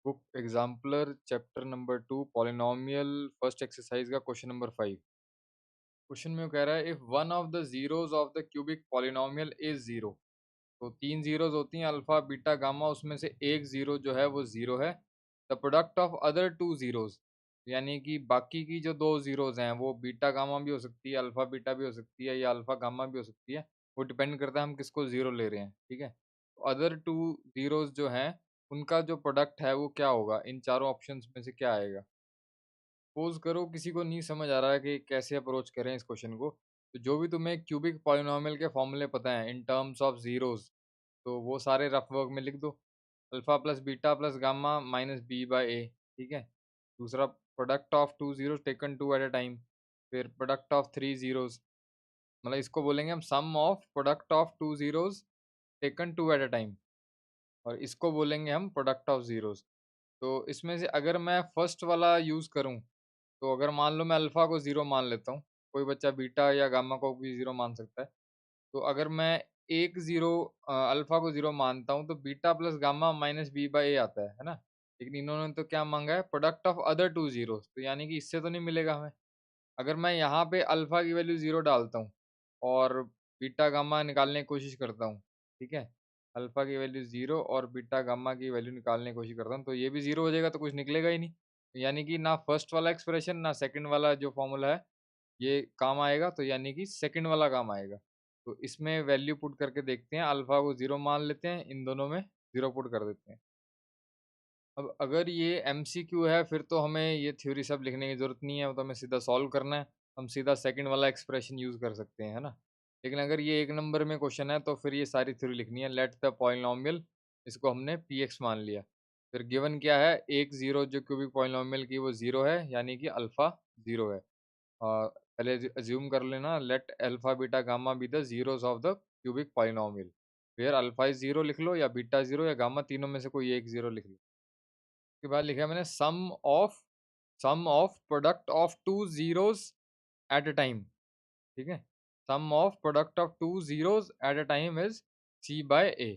Book exemplar chapter number 2 polynomial first exercise का question number 5। Question में वो कह रहा है if one of the zeros of the cubic polynomial is zero. तो 3 जीरोस होती हैं अल्फा बीटा गामा, उसमें से एक जीरो जो है वो जीरो है। The product of other two zeros, यानी कि बाकी की जो दो जीरोस हैं वो बीटा गामा भी हो सकती है, अल्फा बीटा भी हो सकती है, या अल्फा गामा भी हो सकती है। वो डिपेंड करता है हम किसको जीरो ले रहे हैं। ठीक है, अदर टू जीरोस जो हैं उनका जो प्रोडक्ट है वो क्या होगा, इन चारों ऑप्शंस में से क्या आएगा। सपोज करो किसी को नहीं समझ आ रहा है कि कैसे अप्रोच करें इस क्वेश्चन को, तो जो भी तुम्हें क्यूबिक पॉलिनोमियल के फॉर्मूले पता है इन टर्म्स ऑफ जीरोस, तो वो सारे रफ वर्क में लिख दो। Alpha plus beta plus gamma minus b by a. ठीक है, दूसरा product of two zeros taken two at a time. फिर प्रोडक्ट ऑफ थ्री जीरोस, मतलब इसको बोलेंगे हम sum of product of two zeros taken two at a time, और इसको बोलेंगे हम प्रोडक्ट ऑफ जीरोस। तो इसमें से अगर मैं फर्स्ट वाला यूज़ करूँ, तो अगर मान लो मैं अल्फ़ा को ज़ीरो मान लेता हूँ, कोई बच्चा बीटा या गामा को भी ज़ीरो मान सकता है। तो अगर मैं एक ज़ीरो अल्फ़ा को ज़ीरो मानता हूँ, तो beta plus gamma minus b by a आता है ना? लेकिन इन्होंने तो क्या माँगा है, product of other two zeros, तो यानी कि इससे तो नहीं मिलेगा हमें। अगर मैं यहाँ पे अल्फ़ा की वैल्यू ज़ीरो डालता हूँ और बीटा गामा निकालने की कोशिश करता हूँ, ठीक है? अल्फ़ा की वैल्यू ज़ीरो और बीटा गामा की वैल्यू निकालने की कोशिश करता हूँ, तो ये भी ज़ीरो हो जाएगा, तो कुछ निकलेगा ही नहीं। यानी कि ना फर्स्ट वाला एक्सप्रेशन ना सेकंड वाला जो फ़ॉर्मूला है, ये काम आएगा, तो यानी कि सेकंड वाला काम आएगा। तो इसमें वैल्यू पुट करके देखते हैं, अल्फ़ा को ज़ीरो मान लेते हैं, इन दोनों में ज़ीरो पुट कर देते हैं। अब अगर ये एमसीक्यू है, फिर तो हमें ये थ्योरी सब लिखने की ज़रूरत नहीं है, वो तो हमें सीधा सॉल्व करना है। हम सीधा सेकंड वाला एक्सप्रेशन यूज़ कर सकते हैं, है ना? लेकिन अगर ये 1 नंबर में क्वेश्चन है, तो फिर ये सारी थ्योरी लिखनी है। लेट द पॉलिनोमियल, इसको हमने पीएक्स मान लिया। फिर गिवन क्या है, एक ज़ीरो जो क्यूबिक पॉलिनोमियल की वो ज़ीरो है, यानी कि अल्फ़ा ज़ीरो है। पहले अज़्यूम कर लेना, late alpha, beta, gamma be the zeros of the cubic polynomial. फिर अल्फ़ा इज़ ज़ीरो लिख लो, या बीटा ज़ीरो या गामा, तीनों में से कोई एक ज़ीरो लिख लो। उसके बाद लिखा है मैंने sum of product of two zeros at a time. ठीक है, sum of product of two zeros at a time is c by a.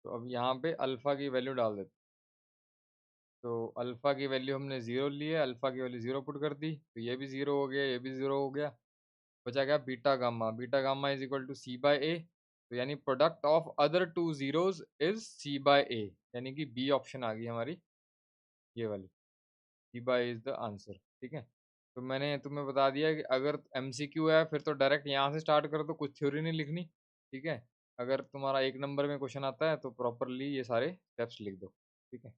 तो अब यहाँ पे अल्फा की वैल्यू डाल देते। तो अल्फा की वैल्यू हमने जीरो ली है, अल्फा की वैल्यू जीरो पुट कर दी, तो ये भी जीरो हो गया, ये भी जीरो हो गया। बचा क्या, beta gamma. Beta gamma is equal to c by a, तो यानी product of other two zeros is c by a, यानी कि बी ऑप्शन आ गई हमारी, ये वाली। हिबा इज़ द आंसर। ठीक है? तो मैंने तुम्हें बता दिया कि अगर एमसीक्यू है, फिर तो डायरेक्ट यहाँ से स्टार्ट कर दो, कुछ थ्योरी नहीं लिखनी। ठीक है? अगर तुम्हारा 1 नंबर में क्वेश्चन आता है, तो प्रॉपरली ये सारे स्टेप्स लिख दो। ठीक है?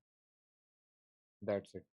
That's it.